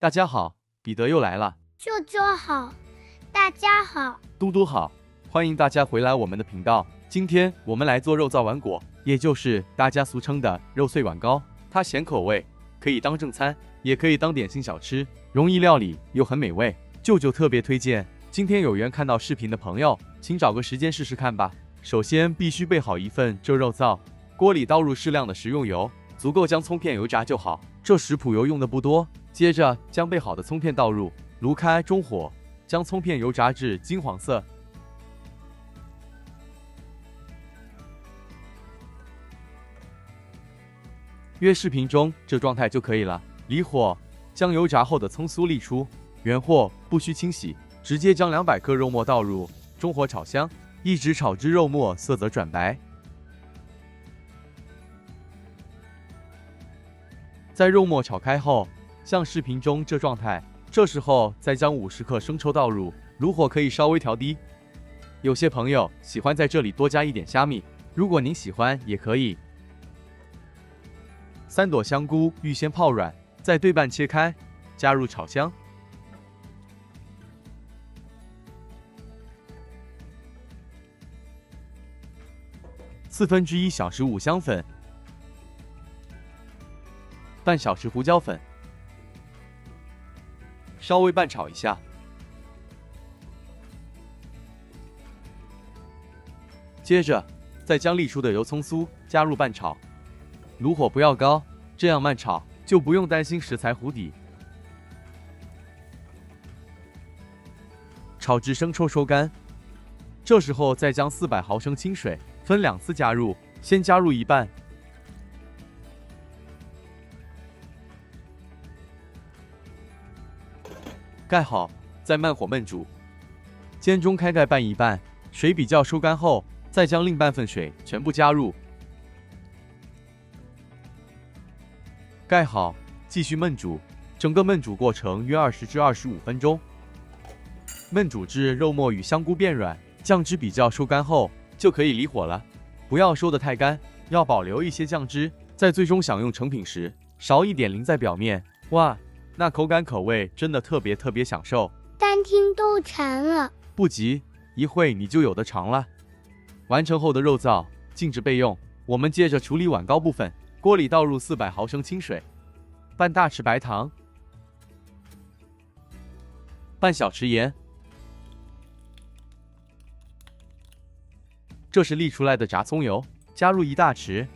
大家好，彼得又来了。舅舅好，大家好。嘟嘟好，欢迎大家回来我们的频道。今天我们来做肉燥丸果，也就是大家俗称的肉碎碗糕。它咸口味，可以当正餐，也可以当点心小吃，容易料理又很美味。舅舅特别推荐，今天有缘看到视频的朋友，请找个时间试试看吧。首先必须备好一份这肉燥，锅里倒入适量的食用油，足够将葱片油炸就好。这食谱油用的不多。接着将备好的葱片倒入，炉开中火，将葱片油炸至金黄色。约视频中这状态就可以了。离火，将油炸后的葱酥沥出，原货不需清洗，直接将200克肉末倒入，中火炒香，一直炒至肉末色泽转白。在肉末炒开后，像视频中这状态，这时候再将50克生抽倒入，炉火可以稍微调低。有些朋友喜欢在这里多加一点虾米，如果您喜欢也可以。3朵香菇预先泡软，再对半切开，加入炒香。1/4小时五香粉，半小时胡椒粉。稍微拌炒一下，接着再将沥出的油葱酥加入拌炒，炉火不要高，这样慢炒就不用担心食材糊底。炒至生抽收干，这时候再将400毫升清水分2次加入，先加入一半。盖好，再慢火焖煮。煎中开盖拌一拌，水比较收干后，再将另半份水全部加入。盖好，继续焖煮。整个焖煮过程约20至25分钟。焖煮至肉末与香菇变软，酱汁比较收干后，就可以离火了。不要收得太干，要保留一些酱汁，在最终享用成品时，少一点淋在表面。哇！那口感口味真的特别享受，单听都馋了。不急，一会你就有的尝了。完成后的肉燥静置备用。我们接着处理碗糕部分，锅里倒入400毫升清水，半大匙白糖，半小匙盐。这是沥出来的炸葱油，加入1大匙。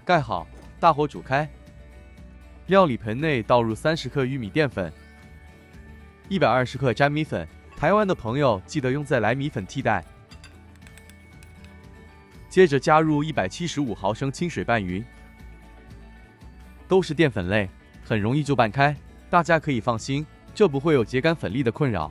盖好，大火煮开。料理盆内倒入30克玉米淀粉，120克粘米粉，台湾的朋友记得用再来米粉替代。接着加入175毫升清水拌匀，都是淀粉类，很容易就拌开，大家可以放心，这不会有结干粉粒的困扰。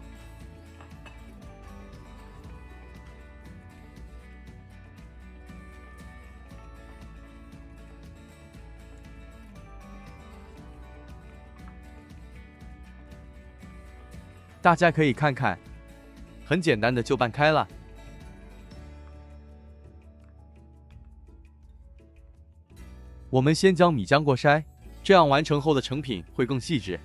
大家可以看看，很简单的就拌开了。我们先将米浆过筛，这样完成后的成品会更细致。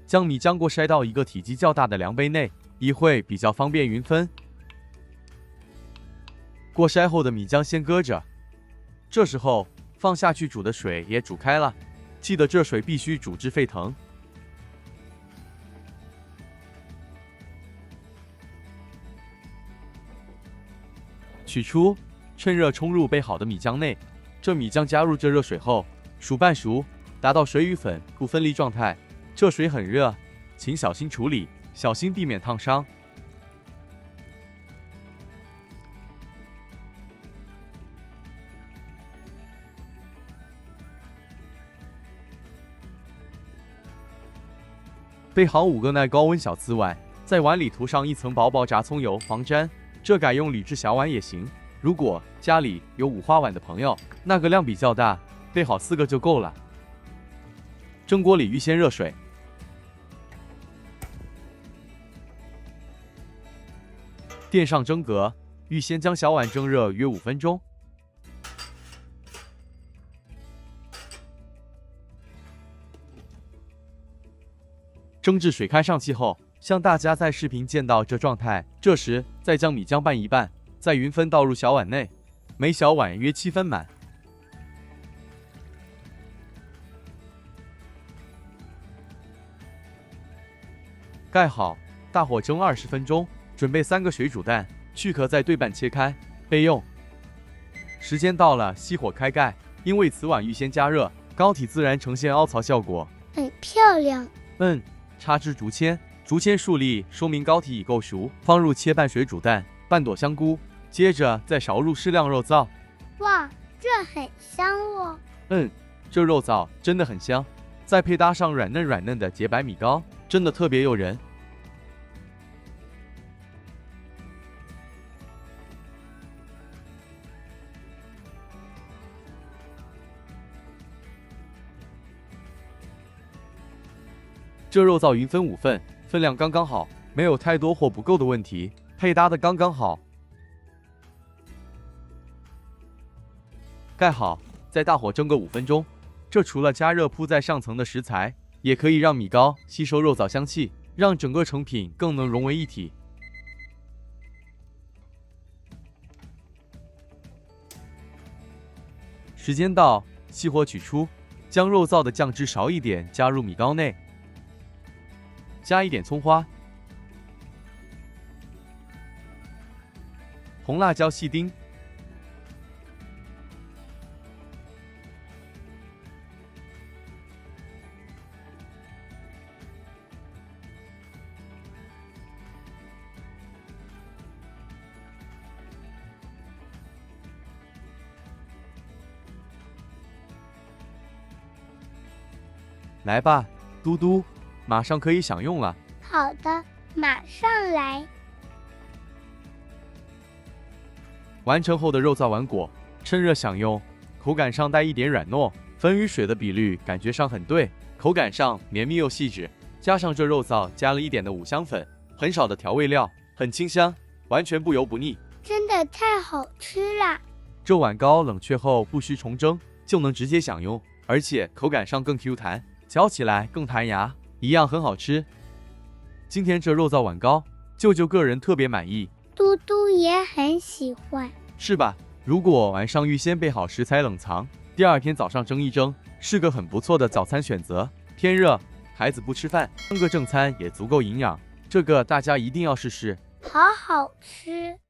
将米浆过筛到一个体积较大的量杯内，一会比较方便匀分。过筛后的米浆先搁着，这时候放下去煮的水也煮开了，记得这水必须煮至沸腾。取出，趁热冲入备好的米浆内。这米浆加入这热水后，煮半熟，达到水与粉不分离状态。这水很热，请小心处理，小心避免烫伤。备好5个耐高温小瓷碗，在碗里涂上一层薄薄炸葱油防粘。这改用铝制小碗也行。如果家里有5花碗的朋友，那个量比较大，备好4个就够了。蒸锅里预先热水，垫上蒸格，预先将小碗蒸热约5分钟。蒸至水开上气后，像大家在视频见到这状态，这时再将米浆拌一拌，再匀分倒入小碗内，每小碗约7分满。盖好，大火蒸20分钟。准备3个水煮蛋，去壳再对半切开，备用。时间到了，熄火开盖。因为此碗预先加热，膏体自然呈现凹槽效果，很漂亮。插至竹签，竹签竖立，说明膏体已够熟。放入切半水煮蛋，半朵香菇，接着再勺入适量肉燥。哇，这很香哦。这肉燥真的很香，再配搭上软嫩的洁白米糕，真的特别诱人。这肉燥匀分5份，分量刚刚好，没有太多或不够的问题，配搭的刚刚好。盖好，再大火蒸个5分钟。这除了加热铺在上层的食材，也可以让米糕吸收肉燥香气，让整个成品更能融为一体。时间到，熄火取出，将肉燥的酱汁勺一点加入米糕内。加一点葱花、红辣椒细丁、来吧，嘟嘟。马上可以享用了。好的，马上来。完成后的肉燥丸果，趁热享用，口感上带一点软糯，粉与水的比率感觉上很对，口感上绵密又细致，加上这肉燥加了一点的五香粉，很少的调味料，很清香，完全不油不腻，真的太好吃了。这碗糕冷却后不需重蒸，就能直接享用，而且口感上更 Q 弹，嚼起来更弹牙。一样很好吃。今天这肉燥碗糕，舅舅个人特别满意，嘟嘟也很喜欢，是吧？如果晚上预先备好食材冷藏，第2天早上蒸一蒸，是个很不错的早餐选择。天热，孩子不吃饭，当个正餐也足够营养，这个大家一定要试试，好好吃。